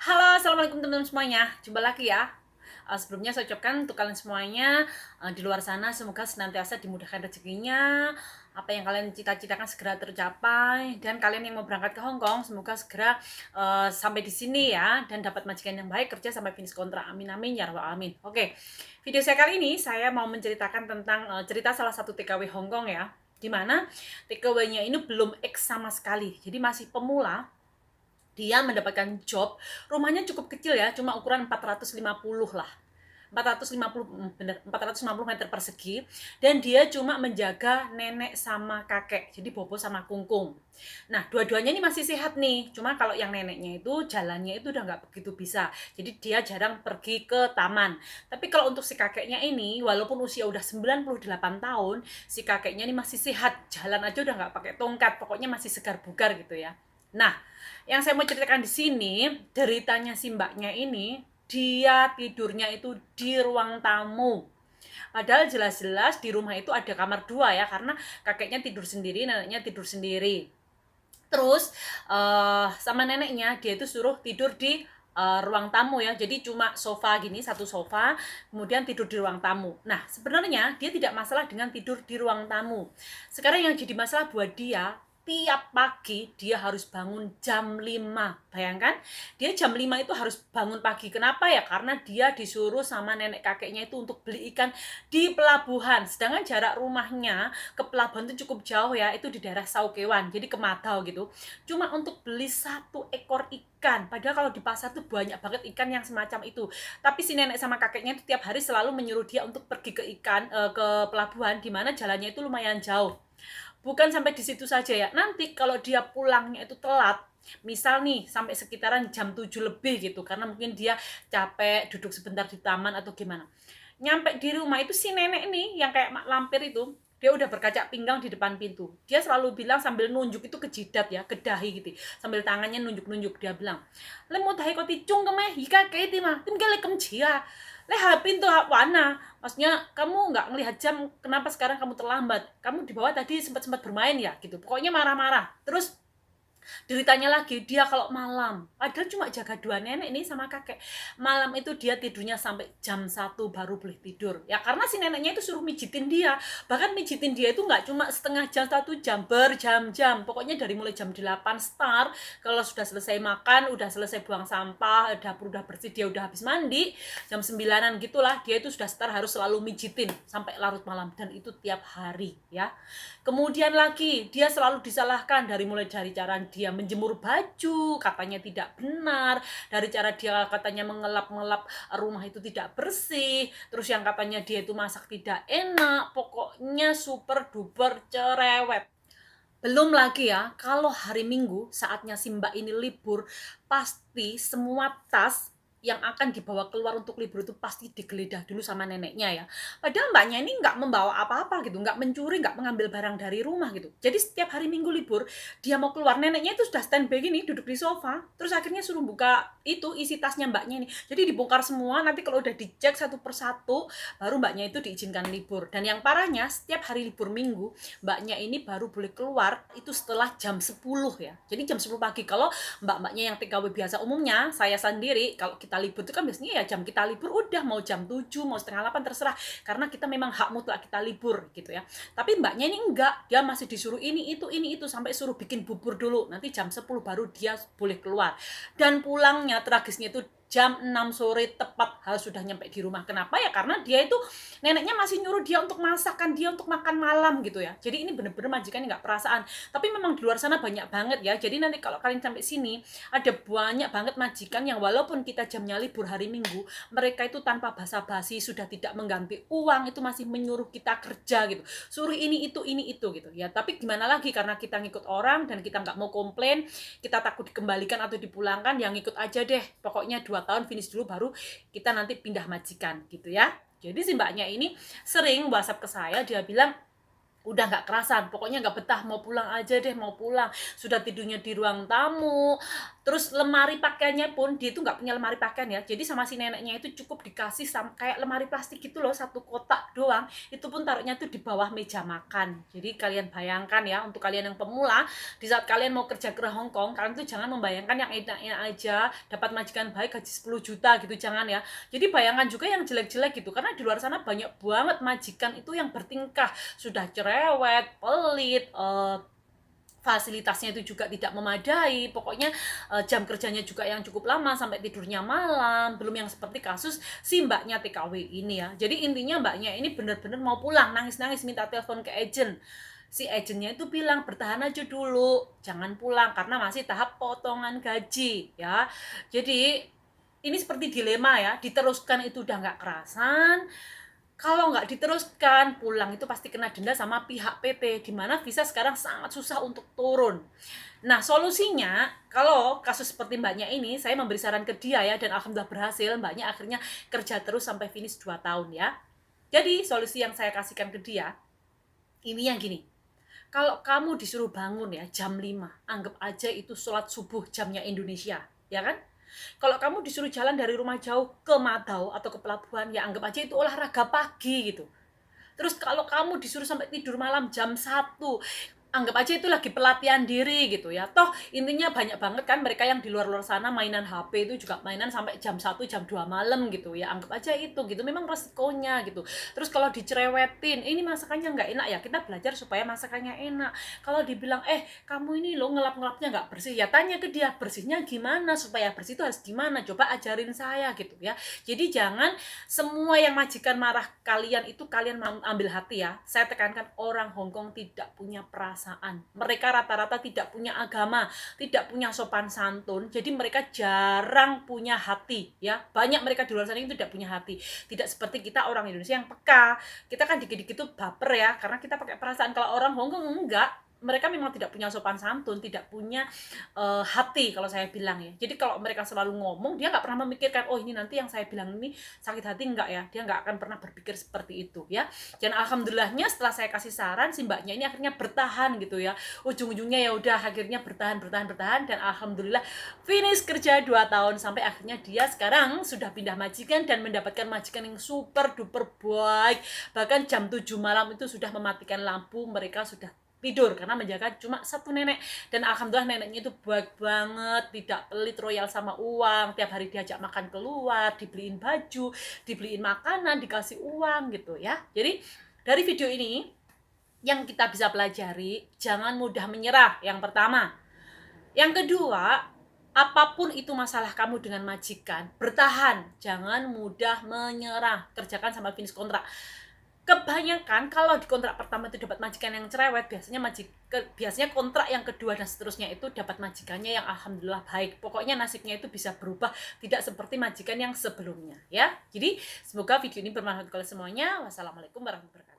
Halo, assalamualaikum teman-teman semuanya. Jumpa lagi ya. Sebelumnya saya ucapkan untuk kalian semuanya di luar sana semoga senantiasa dimudahkan rezekinya, apa yang kalian cita-citakan segera tercapai, dan kalian yang mau berangkat ke Hong Kong semoga segera sampai di sini ya dan dapat majikan yang baik kerja sampai finish kontrak. Amin amin ya rabbal alamin. Oke. Video saya kali ini saya mau menceritakan tentang cerita salah satu TKW Hong Kong ya. Di mana TKW-nya ini belum X sama sekali. Jadi masih pemula. Dia mendapatkan job, rumahnya cukup kecil ya, cuma ukuran 450 lah. 450 bener 450 meter persegi, dan dia cuma menjaga nenek sama kakek, jadi bobo sama kungkung. Nah, dua-duanya ini masih sehat nih, cuma kalau yang neneknya itu jalannya itu udah nggak begitu bisa, jadi dia jarang pergi ke taman. Tapi kalau untuk si kakeknya ini, walaupun usia udah 98 tahun, si kakeknya ini masih sehat, jalan aja udah nggak pakai tongkat, pokoknya masih segar bugar gitu ya. Nah, yang saya mau ceritakan di sini, deritanya si mbaknya ini, dia tidurnya itu di ruang tamu. Padahal jelas-jelas di rumah itu ada kamar dua ya, karena kakeknya tidur sendiri, neneknya tidur sendiri. Terus sama neneknya dia itu suruh tidur di ruang tamu ya, jadi cuma sofa gini, satu sofa, kemudian tidur di ruang tamu. Nah, sebenarnya dia tidak masalah dengan tidur di ruang tamu. Sekarang yang jadi masalah buat dia, tiap pagi dia harus bangun jam 5. Bayangkan, dia jam 5 itu harus bangun pagi. Kenapa ya? Karena dia disuruh sama nenek kakeknya itu untuk beli ikan di pelabuhan. Sedangkan jarak rumahnya ke pelabuhan itu cukup jauh ya, itu di daerah Saukewan, jadi ke Madau gitu. Cuma untuk beli satu ekor ikan. Padahal kalau di pasar tuh banyak banget ikan yang semacam itu. Tapi si nenek sama kakeknya itu tiap hari selalu menyuruh dia untuk pergi ke ke pelabuhan, di mana jalannya itu lumayan jauh. Bukan sampai di situ saja ya. Nanti kalau dia pulangnya itu telat, misal nih sampai sekitaran jam 7 lebih gitu, karena mungkin dia capek duduk sebentar di taman atau gimana. Nyampe di rumah itu si nenek nih yang kayak mak lampir itu, dia udah berkaca pinggang di depan pintu. Dia selalu bilang sambil nunjuk itu ke jidat ya, ke dahi gitu. Sambil tangannya nunjuk-nunjuk, dia bilang, "Le mau tahi ko ticung ke meh, hika kayak itu mah, tim gale kem jia. Le pintu wana." Maksudnya kamu nggak ngelihat jam, kenapa sekarang kamu terlambat? Kamu di bawah tadi sempat bermain ya gitu. Pokoknya marah-marah. Terus deritanya lagi, dia kalau malam, padahal cuma jaga dua nenek nih sama kakek, malam itu dia tidurnya sampai jam 1 baru boleh tidur ya, karena si neneknya itu suruh mijitin dia. Bahkan mijitin dia itu nggak cuma setengah jam, 1 jam, berjam-jam. Pokoknya dari mulai jam 8 start, kalau sudah selesai makan, udah selesai buang sampah, dapur udah bersih, dia udah habis mandi, jam 9-an gitulah, dia itu sudah start harus selalu mijitin sampai larut malam, dan itu tiap hari ya. Kemudian lagi, dia selalu disalahkan dari mulai dari cara dia menjemur baju, katanya tidak benar, dari cara dia katanya mengelap-ngelap rumah itu tidak bersih, terus yang katanya dia itu masak tidak enak, pokoknya super duper cerewet. Belum lagi ya, kalau hari Minggu saatnya si Mbak ini libur, pasti semua tas yang akan dibawa keluar untuk libur itu pasti digeledah dulu sama neneknya ya. Padahal mbaknya ini nggak membawa apa-apa gitu, nggak mencuri, nggak mengambil barang dari rumah gitu. Jadi setiap hari Minggu libur, dia mau keluar, neneknya itu sudah standby gini, duduk di sofa, terus akhirnya suruh buka itu isi tasnya mbaknya ini. Jadi dibongkar semua, nanti kalau udah dicek satu persatu, baru mbaknya itu diizinkan libur. Dan yang parahnya, setiap hari libur Minggu, mbaknya ini baru boleh keluar itu setelah jam 10 ya. Jadi jam 10 pagi. Kalau mbak-mbaknya yang TKW biasa umumnya, saya sendiri kalau kita libur itu kan biasanya ya jam kita libur udah mau jam 7, mau setengah 8 terserah, karena kita memang hak mutlak kita libur gitu ya. Tapi mbaknya ini enggak, dia masih disuruh ini itu sampai suruh bikin bubur dulu. Nanti jam 10 baru dia boleh keluar. Dan pulangnya tragisnya itu jam 6 sore tepat harus sudah nyampe di rumah. Kenapa ya? Karena dia itu, neneknya masih nyuruh dia untuk masakan, dia untuk makan malam gitu ya. Jadi ini bener-bener majikan nggak perasaan. Tapi memang di luar sana banyak banget ya. Jadi nanti kalau kalian sampai sini, ada banyak banget majikan yang walaupun kita jamnya libur hari Minggu, mereka itu tanpa basa-basi, sudah tidak mengganti uang, itu masih menyuruh kita kerja gitu. Suruh ini itu gitu ya. Tapi gimana lagi, karena kita ngikut orang dan kita nggak mau komplain, kita takut dikembalikan atau dipulangkan, yang ngikut aja deh. Pokoknya 2 tahun finish dulu baru kita nanti pindah majikan gitu ya. Jadi si mbaknya ini sering WhatsApp ke saya, dia bilang, udah nggak kerasan, pokoknya nggak betah, mau pulang aja deh, mau pulang. Sudah tidurnya di ruang tamu, terus lemari pakaiannya pun dia itu nggak punya lemari pakaian ya, jadi sama si neneknya itu cukup dikasih kayak lemari plastik gitu loh, satu kotak doang, itu pun taruhnya tuh di bawah meja makan. Jadi kalian bayangkan ya, untuk kalian yang pemula, di saat kalian mau kerja ke Hong Kong, kalian tuh jangan membayangkan yang enak-enak aja, dapat majikan baik gaji 10 juta gitu, jangan ya. Jadi bayangkan juga yang jelek-jelek gitu, karena di luar sana banyak banget majikan itu yang bertingkah sudah cerewet, pelit, fasilitasnya itu juga tidak memadai, pokoknya jam kerjanya juga yang cukup lama sampai tidurnya malam, belum yang seperti kasus si mbaknya TKW ini ya. Jadi intinya mbaknya ini benar-benar mau pulang, nangis-nangis minta telepon ke agent. Si agentnya itu bilang bertahan aja dulu, jangan pulang karena masih tahap potongan gaji ya. Jadi ini seperti dilema ya, diteruskan itu udah nggak kerasan, kalau nggak diteruskan pulang itu pasti kena denda sama pihak PT, di mana visa sekarang sangat susah untuk turun. Nah solusinya, kalau kasus seperti mbaknya ini, saya memberi saran ke dia ya, dan alhamdulillah berhasil, mbaknya akhirnya kerja terus sampai finish 2 tahun ya. Jadi solusi yang saya kasihkan ke dia, ini yang gini, kalau kamu disuruh bangun ya jam 5, anggap aja itu sholat subuh jamnya Indonesia, ya kan? Kalau kamu disuruh jalan dari rumah jauh ke Madau atau ke pelabuhan, ya anggap aja itu olahraga pagi gitu. Terus kalau kamu disuruh sampai tidur malam jam 1, anggap aja itu lagi pelatihan diri gitu ya. Toh intinya banyak banget kan mereka yang di luar-luar sana mainan HP itu juga mainan sampai jam 1, jam 2 malam gitu ya. Anggap aja itu gitu, memang resikonya gitu. Terus kalau dicerewetin, ini masakannya nggak enak ya, kita belajar supaya masakannya enak. Kalau dibilang, kamu ini lo ngelap-ngelapnya nggak bersih, ya tanya ke dia, bersihnya gimana, supaya bersih itu harus gimana, coba ajarin saya gitu ya. Jadi jangan semua yang majikan marah kalian itu kalian ambil hati ya. Saya tekankan, orang Hong Kong tidak punya perasaan. Mereka rata-rata tidak punya agama, tidak punya sopan santun. Jadi mereka jarang punya hati ya. Banyak mereka di luar sana itu tidak punya hati. Tidak seperti kita orang Indonesia yang peka. Kita kan dikit-dikit itu baper ya, karena kita pakai perasaan. Kalau orang Hong Kong enggak, mereka memang tidak punya sopan santun, tidak punya hati kalau saya bilang ya. Jadi kalau mereka selalu ngomong, dia nggak pernah memikirkan, oh ini nanti yang saya bilang ini sakit hati enggak ya. Dia nggak akan pernah berpikir seperti itu ya. Dan alhamdulillahnya setelah saya kasih saran, si mbaknya ini akhirnya bertahan gitu ya. Ujung-ujungnya ya udah akhirnya bertahan dan alhamdulillah finish kerja 2 tahun sampai akhirnya dia sekarang sudah pindah majikan dan mendapatkan majikan yang super duper baik. Bahkan jam 7 malam itu sudah mematikan lampu, mereka sudah tidur karena menjaga cuma satu nenek. Dan alhamdulillah neneknya itu baik banget, tidak pelit, royal sama uang, tiap hari diajak makan keluar, dibeliin baju, dibeliin makanan, dikasih uang gitu ya. Jadi dari video ini yang kita bisa pelajari, jangan mudah menyerah, yang pertama. Yang kedua, apapun itu masalah kamu dengan majikan, bertahan, jangan mudah menyerah, kerjakan sampai finish kontrak. Kebanyakan kalau di kontrak pertama itu dapat majikan yang cerewet, biasanya kontrak yang kedua dan seterusnya itu dapat majikannya yang alhamdulillah baik. Pokoknya nasibnya itu bisa berubah, tidak seperti majikan yang sebelumnya ya. Jadi semoga video ini bermanfaat untuk kalian semuanya. Wassalamualaikum warahmatullahi wabarakatuh.